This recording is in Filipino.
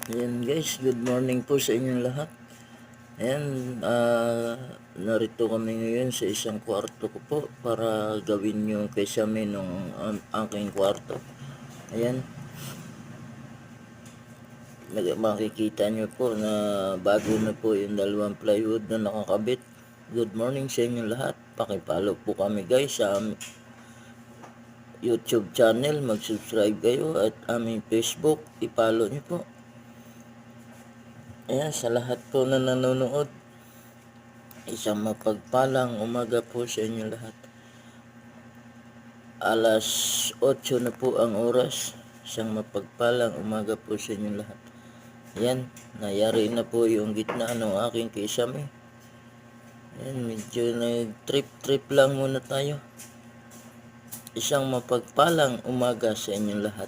Ayan guys, good morning po sa inyong lahat. Ayan, narito kami ngayon sa isang kwarto ko po para gawin yung kesame ng aking kwarto. Ayan, makikita nyo po na bago na po yung dalawang plywood na nakakabit. Good morning sa inyong lahat. Pakipollow po kami guys sa YouTube channel. Mag-subscribe kayo at aming Facebook. I-follow nyo po. Ayan, sa lahat po na nanonood, isang mapagpalang umaga po sa inyo lahat. Alas 8 na po ang oras. Isang mapagpalang umaga po sa inyo lahat. Ayan, nayari na po yung gitna ng aking kisame. Ayan, medyo nag-trip lang muna tayo. Isang mapagpalang umaga sa inyong lahat.